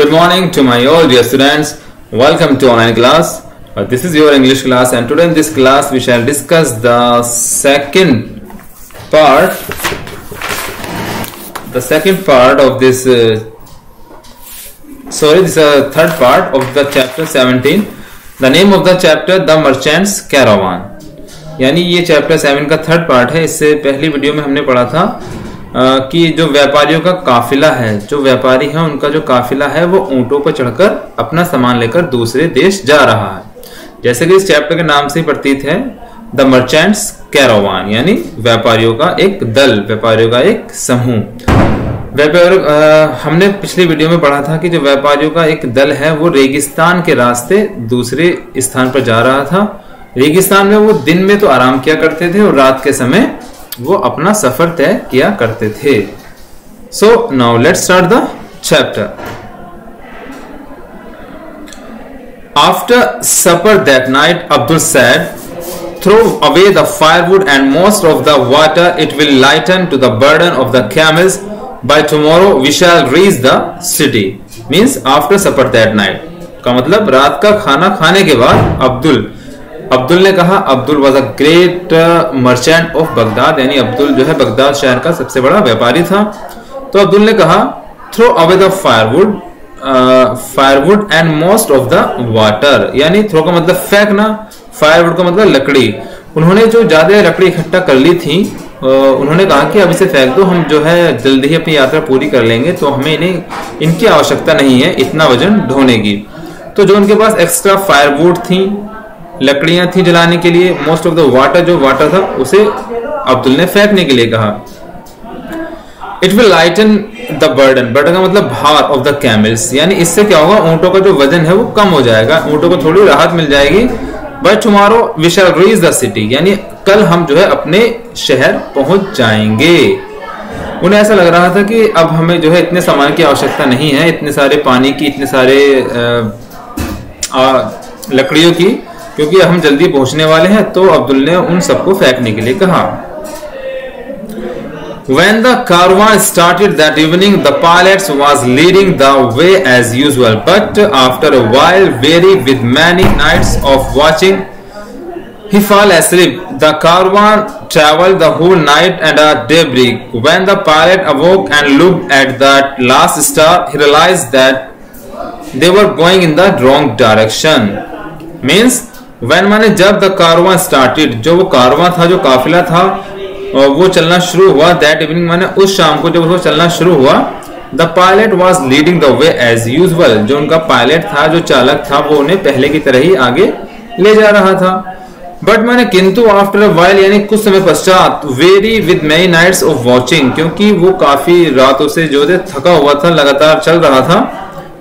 Good morning to my all dear students. Welcome to online class. This is your English class, and today in this class we shall discuss the second part of this. This is the third part of the chapter 17. The name of the chapter The Merchant's Caravan. यानी ये chapter 7 का third part है. इससे पहली video में हमने पढ़ा था कि जो व्यापारियों का काफिला है, जो व्यापारी है उनका जो काफिला है वो ऊंटों पर चढ़कर अपना सामान लेकर दूसरे देश जा रहा है. जैसे कि इस चैप्टर के नाम से प्रतीत है, द मर्चेंट्स कैरावान यानी व्यापारियों का एक दल, व्यापारियों का एक समूह. हमने पिछली वीडियो में पढ़ा था कि जो व्यापारियों का एक दल है वो रेगिस्तान के रास्ते दूसरे स्थान पर जा रहा था. रेगिस्तान में वो दिन में तो आराम किया करते थे और रात के समय वो अपना सफर तय किया करते थे. So now let's start the chapter. After supper that night Abdul said, throw away the firewood and most of the water, it will lighten to the burden of the camels. By tomorrow we shall reach the city. Means after supper that night का मतलब रात का खाना खाने के बाद अब्दुल ने कहा. Abdul was a great merchant of Baghdad, यानी अब्दुल जो है बगदाद शहर का सबसे बड़ा व्यापारी था. तो अब्दुल ने कहा throw away the firewood and most of the water, यानी थ्रो का मतलब फेंकना, फायरवुड का मतलब लकड़ी. उन्होंने जो ज्यादा लकड़ी इकट्ठा कर ली थी, उन्होंने कहा कि अब इसे फेंक दो, हम जो है जल्दी ही अपनी यात्रा पूरी कर लेंगे, तो हमें इनकी आवश्यकता नहीं है इतना वजन ढोने की. तो जो उनके पास एक्स्ट्रा फायरवुड थी, लकड़ियां थी जलाने के लिए, मोस्ट ऑफ द वाटर जो वाटर था उसे अब्दुल ने फेंकने के लिए कहा. It will lighten the burden का मतलब भार ऑफ द कैमल्स, यानी इससे क्या होगा, ऊंटों का जो वजन है वो कम हो जाएगा, ऊंटों को थोड़ी राहत मिल जाएगी. By tomorrow we shall reach the city, यानी कल हम जो है अपने शहर पहुंच जाएंगे. उन्हें ऐसा लग रहा था कि अब हमें जो है इतने सामान की आवश्यकता नहीं है, इतने सारे पानी की, इतने सारे लकड़ियों की, क्योंकि हम जल्दी पहुंचने वाले हैं. तो अब्दुल ने उन सबको फेंकने के लिए कहा. When the caravan started that evening, the pilot was leading the way as usual, but after a while, weary with many nights of watching, he fell asleep. The caravan traveled the whole night and at daybreak. When the pilot awoke and looked at that last star, he realized that they were going in the wrong direction. Means when माने जब the Karwaan started, जो वो कारवां था, जो काफिला था, वो चलना शुरू हुआ. दैट इवनिंग माने उस शाम को जब वो चलना शुरू हुआ. The pilot was leading the way as usual, जो उनका पायलट था, जो चालक था, वो उन्हें पहले की तरह ही आगे ले जा रहा था. बट माने किंतु आफ्टर अ व्हाइल, यानी कुछ समय पश्चात, weary with many nights of watching, क्योंकि वो काफी रातों से जो है थका हुआ था, लगातार चल रहा था.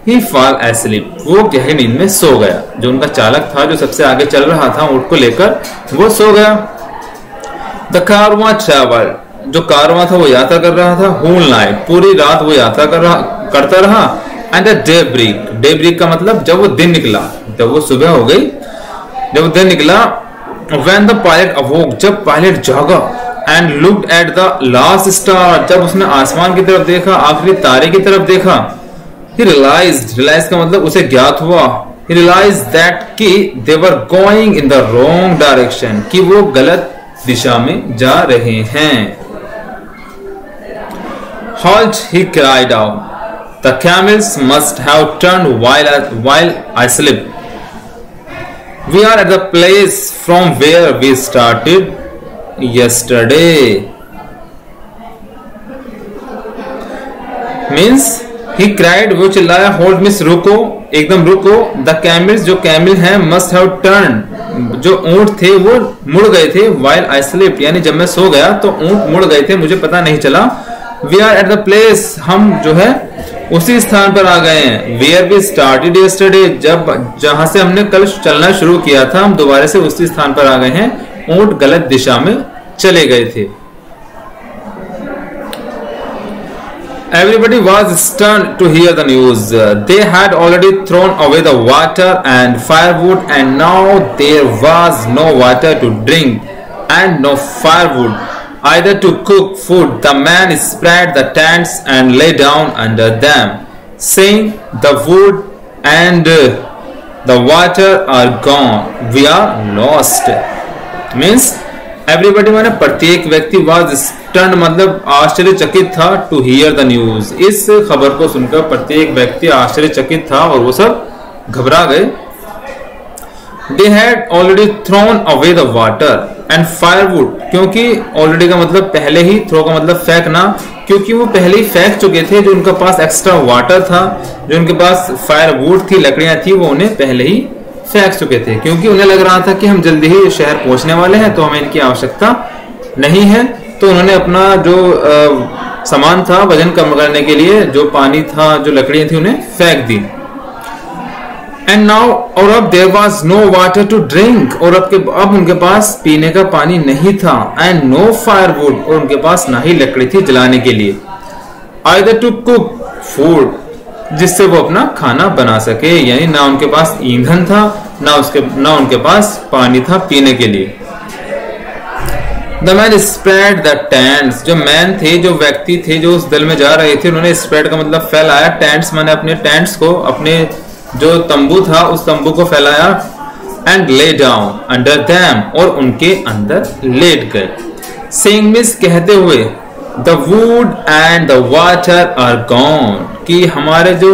He fall asleep, वो गहरी नींद में सो गया. जो उनका चालक था, जो सबसे आगे चल रहा था ऊंट को लेकर, वो सो गया. The कारवां travel, जो कारवां था वो यात्रा कर रहा था. whole night, पूरी रात वो यात्रा करता रहा. And at daybreak का मतलब जब वो दिन निकला, जब वो सुबह हो गई, जब वो दिन निकला. When the pilot awoke, जब पायलट जागा. And looked at the last star, जब उसने आसमान की तरफ देखा, आखिरी तारे की तरफ देखा. He realized का मतलब उसे ज्ञात हुआ. He realized that कि they were going in the wrong direction, कि वो गलत दिशा में जा रहे हैं. Halt, he cried out. The camels must have turned while I slept. We are at the place from where we started yesterday. Means he cried, वो चिल्लाया. Hold miss, रुको, एकदम रुको. द कैमल्स, जो कैमल हैं, मस्ट हैव टर्न, जो ऊंट थे वो मुड़ गए थे. व्हाइल आई स्लीप, यानी जब मैं सो गया तो ऊंट मुड़ गए थे, मुझे पता नहीं चला. We are at the place, हम जो है उसी स्थान पर आ गए हैं. वेयर वी स्टार्टेड यस्टरडे, जहां से हमने कल चलना शुरू किया था, हम दोबारा से उसी स्थान पर आ गए हैं. ऊंट गलत दिशा में चले गए थे. Everybody was stunned to hear the news. They had already thrown away the water and firewood, and now there was no water to drink and no firewood either to cook food. The man spread the tents and lay down under them. saying the wood and the water are gone, we are lost. Means everybody, माने प्रत्येक व्यक्ति was stunned, मतलब आश्चर्यचकित था, to hear the news, इस खबर को सुनकर प्रत्येक व्यक्ति आश्चर्यचकित था और वो सब घबरा गए. They had already thrown away the water and firewood, क्योंकि already का मतलब पहले ही, throw का मतलब फेंकना, क्योंकि वो पहले ही फेंक चुके थे. जो उनके पास एक्स्ट्रा वाटर था, जो उनके पास फायरवुड थी, लकड़ियां थी, वो उन्हें पहले ही फेंक चुके थे, क्योंकि उन्हें लग रहा था कि हम जल्दी ही शहर पहुंचने वाले हैं, तो हमें इनकी आवश्यकता नहीं है. तो उन्होंने अपना जो सामान था वजन कम करने के लिए, जो पानी था, जो लकड़ियां थी, उन्हें फेंक दी. एंड नाउ, और अब there was no water to drink, और अब उनके पास पीने का पानी नहीं था. एंड नो फायरवुड, और उनके पास ना ही लकड़ी थी जलाने के लिए. आइदर टू कुक फूड, जिससे वो अपना खाना बना सके, यानी ना उनके पास ईंधन था, ना उनके पास पानी था पीने के लिए. The men spread the tents, जो मैन थे, जो व्यक्ति थे, जो उस दल में जा रहे थे, उन्होंने स्प्रेड का मतलब फैलाया. टेंट्स माने अपने टेंट्स को, अपने जो तंबू था उस तंबू को फैलाया. And lay down under them, और उनके अंदर लेट गए. सेइंग मींस कहते हुए, the wood and the water are gone, कि हमारे जो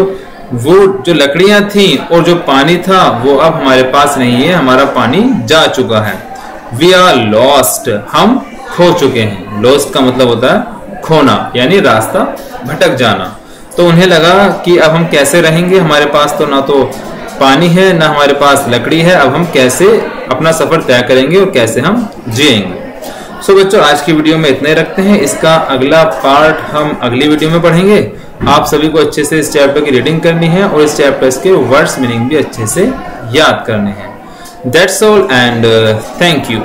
वुड, जो लकड़ियां थी और जो पानी था, वो अब हमारे पास नहीं है, हमारा पानी जा चुका है. वी आर लॉस्ट, हम खो चुके हैं. लॉस्ट का मतलब होता है खोना, यानी रास्ता भटक जाना. तो उन्हें लगा कि अब हम कैसे रहेंगे, हमारे पास तो ना तो पानी है, ना हमारे पास लकड़ी है, अब हम कैसे अपना सफर तय करेंगे और कैसे हम जिएंगे. सो बच्चों, आज की वीडियो में इतना ही रखते हैं. इसका अगला पार्ट हम अगली वीडियो में पढ़ेंगे. आप सभी को अच्छे से इस चैप्टर की रीडिंग करनी है और इस चैप्टर के वर्ड्स मीनिंग भी अच्छे से याद करने हैं. That's all and thank you.